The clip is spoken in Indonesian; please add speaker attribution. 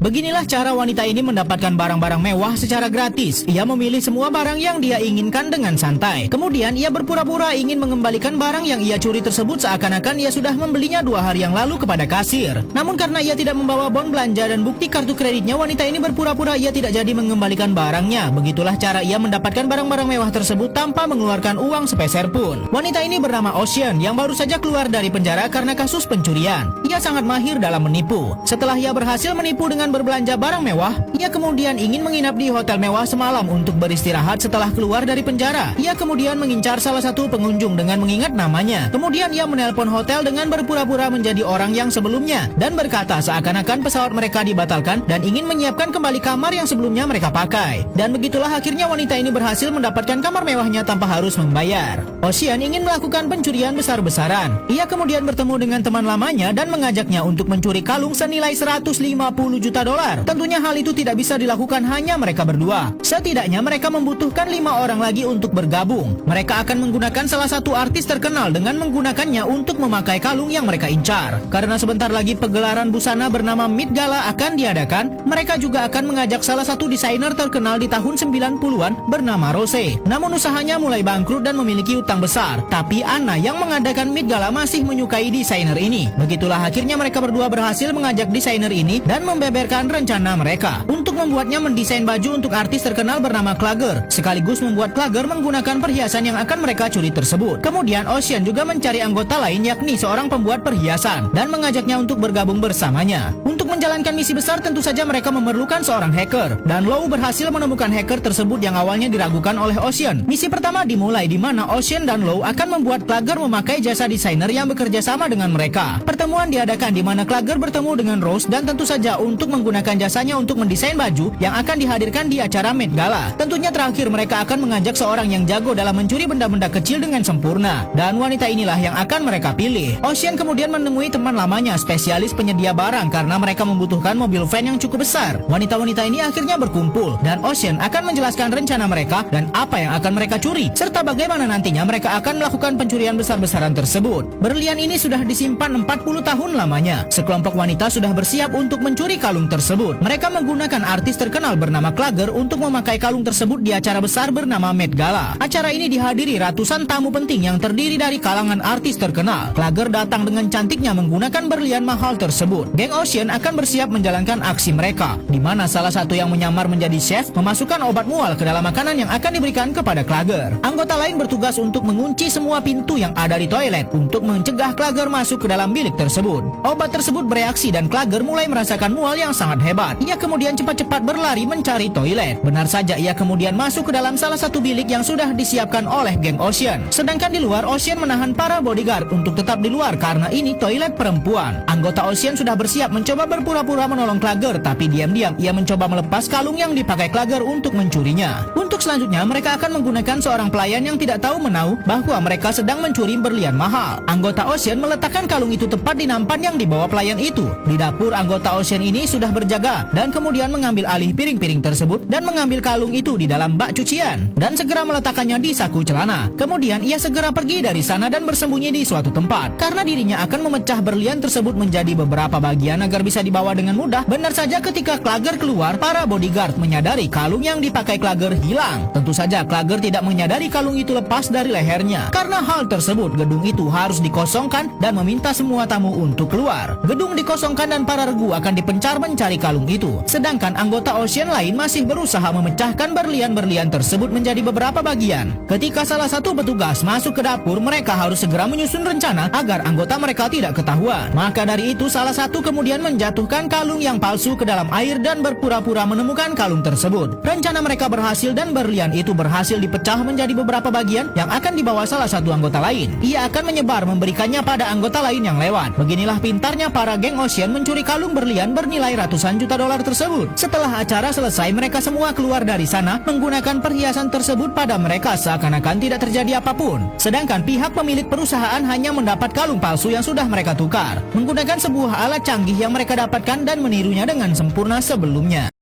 Speaker 1: Beginilah cara wanita ini mendapatkan barang-barang mewah secara gratis. Ia memilih semua barang yang dia inginkan dengan santai. Kemudian ia berpura-pura ingin mengembalikan barang yang ia curi tersebut seakan-akan ia sudah membelinya 2 hari yang lalu kepada kasir. Namun karena ia tidak membawa bon belanja dan bukti kartu kreditnya, wanita ini berpura-pura ia tidak jadi mengembalikan barangnya. Begitulah cara ia mendapatkan barang-barang mewah tersebut tanpa mengeluarkan uang sepeser pun. Wanita ini bernama Ocean yang baru saja keluar dari penjara karena kasus pencurian. Ia sangat mahir dalam menipu. Setelah ia berhasil menipu dengan berbelanja barang mewah, ia kemudian ingin menginap di hotel mewah semalam untuk beristirahat setelah keluar dari penjara. Ia kemudian mengincar salah satu pengunjung dengan mengingat namanya. Kemudian ia menelpon hotel dengan berpura-pura menjadi orang yang sebelumnya dan berkata seakan-akan pesawat mereka dibatalkan dan ingin menyiapkan kembali kamar yang sebelumnya mereka pakai. Dan begitulah akhirnya wanita ini berhasil mendapatkan kamar mewahnya tanpa harus membayar. Ocean ingin melakukan pencurian besar-besaran. Ia kemudian bertemu dengan teman lamanya dan mengajaknya untuk mencuri kalung senilai 150 juta dolar. Tentunya hal itu tidak bisa dilakukan hanya mereka berdua. Setidaknya mereka membutuhkan 5 orang lagi untuk bergabung. Mereka akan menggunakan salah satu artis terkenal dengan menggunakannya untuk memakai kalung yang mereka incar. Karena sebentar lagi pegelaran busana bernama Met Gala akan diadakan, mereka juga akan mengajak salah satu desainer terkenal di tahun 90-an bernama Rose. Namun usahanya mulai bangkrut dan memiliki utang besar. Tapi Anna yang mengadakan Met Gala masih menyukai desainer ini. Begitulah akhirnya mereka berdua berhasil mengajak desainer ini dan membeberkan rencana mereka untuk membuatnya mendesain baju untuk artis terkenal bernama Klager, sekaligus membuat Klager menggunakan perhiasan yang akan mereka curi tersebut. Kemudian Ocean juga mencari anggota lain yakni seorang pembuat perhiasan dan mengajaknya untuk bergabung bersamanya. Untuk menjalankan misi besar tentu saja mereka memerlukan seorang hacker dan Lou berhasil menemukan hacker tersebut yang awalnya diragukan oleh Ocean. Misi pertama dimulai di mana Ocean dan Lou akan membuat Klager memakai jasa desainer yang bekerja sama dengan mereka. Pertemuan diadakan di mana Klager bertemu dengan Rose dan tentu saja untuk menggunakan jasanya untuk mendesain baju yang akan dihadirkan di acara Met Gala. Tentunya terakhir mereka akan mengajak seorang yang jago dalam mencuri benda-benda kecil dengan sempurna dan wanita inilah yang akan mereka pilih. Ocean kemudian menemui teman lamanya spesialis penyedia barang karena mereka membutuhkan mobil van yang cukup besar. Wanita-wanita ini akhirnya berkumpul dan Ocean akan menjelaskan rencana mereka dan apa yang akan mereka curi serta bagaimana nantinya mereka akan melakukan pencurian besar-besaran tersebut. Berlian ini sudah disimpan 40 tahun lamanya. Sekelompok wanita sudah bersiap untuk mencuri kalung tersebut. Mereka menggunakan artis terkenal bernama Klager untuk memakai kalung tersebut di acara besar bernama Met Gala. Acara ini dihadiri ratusan tamu penting yang terdiri dari kalangan artis terkenal. Klager datang dengan cantiknya menggunakan berlian mahal tersebut. Geng Ocean akan bersiap menjalankan aksi mereka, di mana salah satu yang menyamar menjadi chef memasukkan obat mual ke dalam makanan yang akan diberikan kepada Klager. Anggota lain bertugas untuk mengunci semua pintu yang ada di toilet untuk mencegah Klager masuk ke dalam bilik tersebut. Obat tersebut bereaksi dan Klager mulai merasakan mual yang sangat hebat. Ia kemudian cepat-cepat berlari mencari toilet. Benar saja ia kemudian masuk ke dalam salah satu bilik yang sudah disiapkan oleh geng Ocean. Sedangkan di luar Ocean menahan para bodyguard untuk tetap di luar karena ini toilet perempuan. Anggota Ocean sudah bersiap mencoba berpura-pura menolong Klager, tapi diam-diam ia mencoba melepas kalung yang dipakai Klager untuk mencurinya. Untuk selanjutnya mereka akan menggunakan seorang pelayan yang tidak tahu menau bahwa mereka sedang mencuri berlian mahal. Anggota Ocean meletakkan kalung itu tepat di nampan yang dibawa pelayan itu. Di dapur anggota Ocean ini sudah berjaga dan kemudian mengambil alih piring-piring tersebut dan mengambil kalung itu di dalam bak cucian dan segera meletakkannya di saku celana. Kemudian ia segera pergi dari sana dan bersembunyi di suatu tempat karena dirinya akan memecah berlian tersebut menjadi beberapa bagian agar bisa dibawa dengan mudah. Benar saja ketika Klager keluar, para bodyguard menyadari kalung yang dipakai Klager hilang. Tentu saja Klager tidak menyadari kalung itu lepas dari lehernya. Karena hal tersebut, gedung itu harus dikosongkan dan meminta semua tamu untuk keluar. Gedung dikosongkan dan para regu akan dipencar mencari kalung itu. Sedangkan anggota Ocean lain masih berusaha memecahkan berlian-berlian tersebut menjadi beberapa bagian. Ketika salah satu petugas masuk ke dapur, mereka harus segera menyusun rencana agar anggota mereka tidak ketahuan. Maka dari itu salah satu kemudian menjatuhkan kalung yang palsu ke dalam air dan berpura-pura menemukan kalung tersebut. Rencana mereka berhasil dan berlian itu berhasil dipecah menjadi beberapa bagian yang akan dibawa salah satu anggota lain. Ia akan menyebar memberikannya pada anggota lain yang lewat. Beginilah pintarnya para geng Ocean mencuri kalung berlian bernilai ratusan juta dolar tersebut. Setelah acara selesai, mereka semua keluar dari sana menggunakan perhiasan tersebut pada mereka seakan-akan tidak terjadi apapun. Sedangkan pihak pemilik perusahaan hanya mendapat kalung palsu yang sudah mereka tukar menggunakan sebuah alat canggih yang mereka dapatkan dan menirunya dengan sempurna sebelumnya.